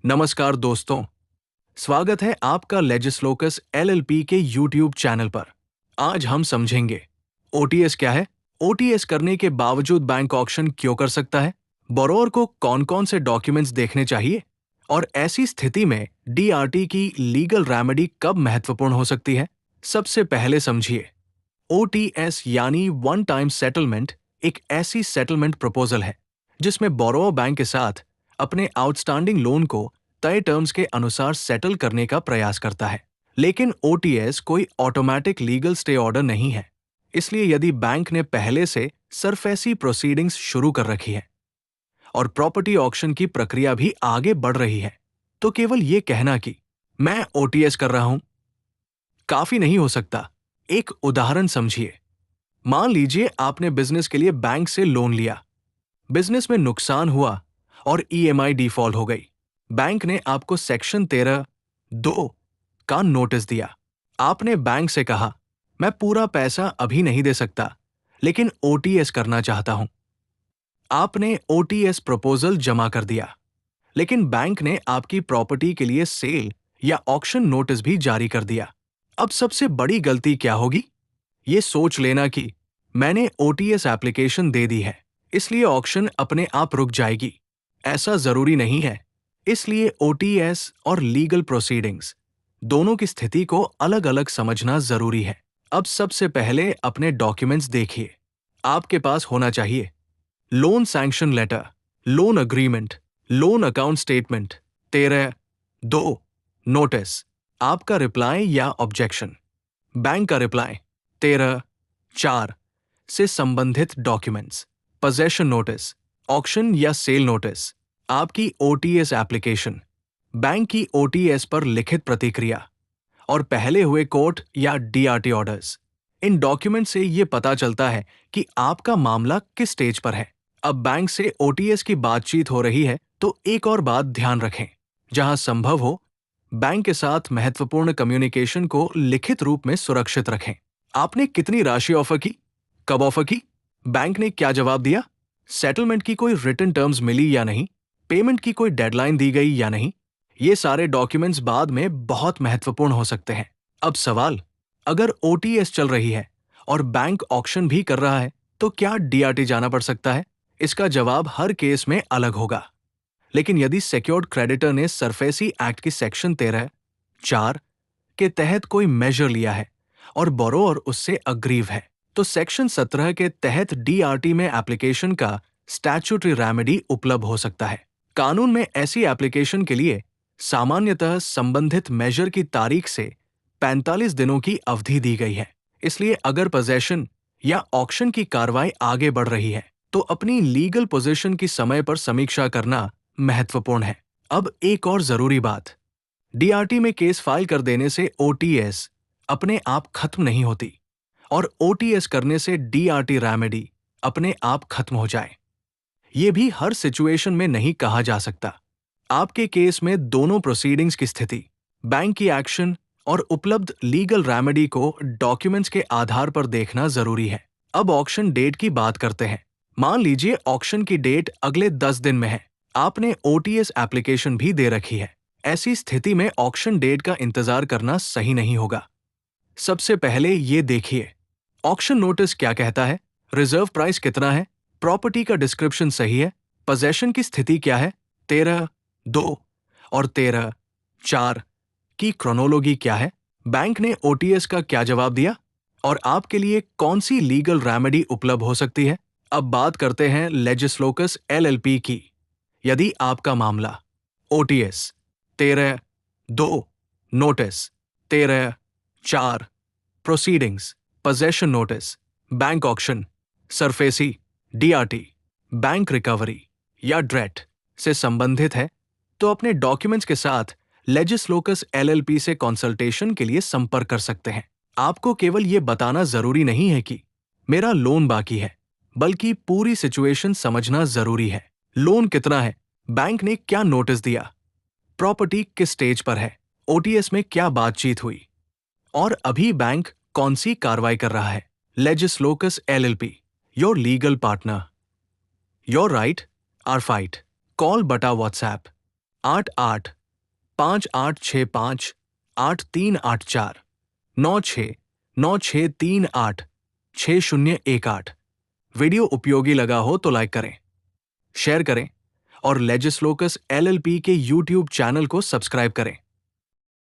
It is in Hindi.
नमस्कार दोस्तों, स्वागत है आपका लेजिस्लोकस एलएलपी के यूट्यूब चैनल पर। आज हम समझेंगे ओटीएस क्या है, ओटीएस करने के बावजूद बैंक ऑक्शन क्यों कर सकता है, बोरोअर को कौन-कौन से डॉक्यूमेंट्स देखने चाहिए और ऐसी स्थिति में डीआरटी की लीगल रेमेडी कब महत्वपूर्ण हो सकती है। सबसे पहले समझिए, ओटीएस यानी वन टाइम सेटलमेंट एक ऐसी सेटलमेंट प्रपोजल है जिसमें बोरोअर बैंक के साथ अपने आउटस्टैंडिंग लोन को तय टर्म्स के अनुसार सेटल करने का प्रयास करता है। लेकिन ओटीएस कोई ऑटोमेटिक लीगल स्टे ऑर्डर नहीं है, इसलिए यदि बैंक ने पहले से सरफेसी प्रोसीडिंग्स शुरू कर रखी है और प्रॉपर्टी ऑक्शन की प्रक्रिया भी आगे बढ़ रही है, तो केवल ये कहना कि मैं ओटीएस कर रहा हूं काफी नहीं हो सकता। एक उदाहरण समझिए। मान लीजिए आपने बिजनेस के लिए बैंक से लोन लिया, बिजनेस में नुकसान हुआ और ईएमआई डिफॉल्ट हो गई। बैंक ने आपको सेक्शन 13(2) का नोटिस दिया। आपने बैंक से कहा, मैं पूरा पैसा अभी नहीं दे सकता, लेकिन ओटीएस करना चाहता हूं। आपने ओटीएस प्रपोजल जमा कर दिया, लेकिन बैंक ने आपकी प्रॉपर्टी के लिए सेल या ऑक्शन नोटिस भी जारी कर दिया। अब सबसे बड़ी गलती क्या होगी? ये सोच लेना कि मैंने ओटीएस एप्लीकेशन दे दी है, इसलिए ऑक्शन अपने आप रुक जाएगी। ऐसा जरूरी नहीं है। इसलिए ओटीएस और लीगल प्रोसीडिंग्स दोनों की स्थिति को अलग-अलग समझना जरूरी है। अब सबसे पहले अपने डॉक्यूमेंट्स देखिए। आपके पास होना चाहिए loan sanction letter, loan agreement, loan account statement, 13(2) notice, आपका रिप्लाई या ऑब्जेक्शन, बैंक का रिप्लाई, 13(4) से संबंधित डॉक्यूमेंट्स, पोजेशन नोटिस, ऑक्शन या सेल नोटिस, आपकी ओटीएस एप्लीकेशन, बैंक की ओटीएस पर लिखित प्रतिक्रिया और पहले हुए कोर्ट या डीआरटी ऑर्डर्स। इन डॉक्यूमेंट से ये पता चलता है कि आपका मामला किस स्टेज पर है। अब बैंक से ओटीएस की बातचीत हो रही है, तो एक और बात ध्यान रखें, जहां संभव हो बैंक के साथ महत्वपूर्ण कम्युनिकेशन को लिखित रूप में सुरक्षित रखें। आपने कितनी राशि ऑफर की, कब ऑफर की, बैंक ने क्या जवाब दिया, सेटलमेंट की कोई रिटन टर्म्स मिली या नहीं, पेमेंट की कोई डेडलाइन दी गई या नहीं। ये सारे डॉक्यूमेंट्स बाद में बहुत महत्वपूर्ण हो सकते हैं। अब सवाल, अगर ओटीएस चल रही है और बैंक ऑक्शन भी कर रहा है, तो क्या डीआरटी जाना पड़ सकता है? इसका जवाब हर केस में अलग होगा। लेकिन यदि सिक्योर्ड क्रेडिटर ने सरफेसी एक्ट की सेक्शन 13(4) के तहत कोई मेजर लिया है और बोरोअर उससे अग्रीव है, तो सेक्शन 17 के तहत डीआरटी में एप्लीकेशन का स्टैट्यूटरी रेमेडी उपलब्ध हो सकता है। कानून में ऐसी एप्लीकेशन के लिए सामान्यतः संबंधित मेजर की तारीख से 45 दिनों की अवधि दी गई है। इसलिए अगर पोजेशन या ऑक्शन की कार्रवाई आगे बढ़ रही है, तो अपनी लीगल पोजीशन की समय पर समीक्षा करना महत्वपूर्ण है। अब एक और जरूरी बात, डीआरटी में केस फाइल कर देने से ओटीएस अपने आप खत्म नहीं होती और ओटीएस करने से डीआरटी रेमेडी अपने आप खत्म हो जाए, ये भी हर सिचुएशन में नहीं कहा जा सकता। आपके केस में दोनों प्रोसीडिंग्स की स्थिति, बैंक की एक्शन और उपलब्ध लीगल रेमेडी को डॉक्यूमेंट्स के आधार पर देखना जरूरी है। अब ऑक्शन डेट की बात करते हैं। मान लीजिए ऑक्शन की डेट अगले 10 दिन में है। आपने ओटीएस एप्लीकेशन भी दे रखी है। ऐसी स्थिति में ऑक्शन डेट का इंतजार करना सही नहीं होगा। सबसे पहले ये देखिए, ऑक्शन नोटिस क्या कहता है, रिजर्व प्राइस कितना है, प्रॉपर्टी का डिस्क्रिप्शन सही है, पोजेशन की स्थिति क्या है, 13(2) और 13(4) की क्रोनोलॉजी क्या है, बैंक ने ओटीएस का क्या जवाब दिया और आपके लिए कौन सी लीगल रेमेडी उपलब्ध हो सकती है। अब बात करते हैं लेजिस्लोकस एलएलपी की। यदि आपका मामला OTS, 13(2) notice, 13(4) proceedings, possession notice, bank auction, SARFAESI, DRT, bank recovery या ड्रेट से संबंधित है, तो अपने डॉक्यूमेंट्स के साथ लेजिस्लोकस एलएलपी से कंसल्टेशन के लिए संपर्क कर सकते हैं। आपको केवल ये बताना जरूरी नहीं है कि मेरा लोन बाकी है, बल्कि पूरी सिचुएशन समझना जरूरी है। लोन कितना है, बैंक ने क्या नोटिस दिया, प्रॉपर्टी किस स्टेज पर है, ओटीएस में क्या बातचीत हुई और अभी बैंक कौन सी कार्रवाई कर रहा है। Legislocus LLP, your legal partner, your right our fight. Call बटा व्हाट्सएप 5865 8384 969638 वीडियो उपयोगी लगा हो तो लाइक करें, शेयर करें और लेजिस्लोकस एलएलपी के यूट्यूब चैनल को सब्सक्राइब करें।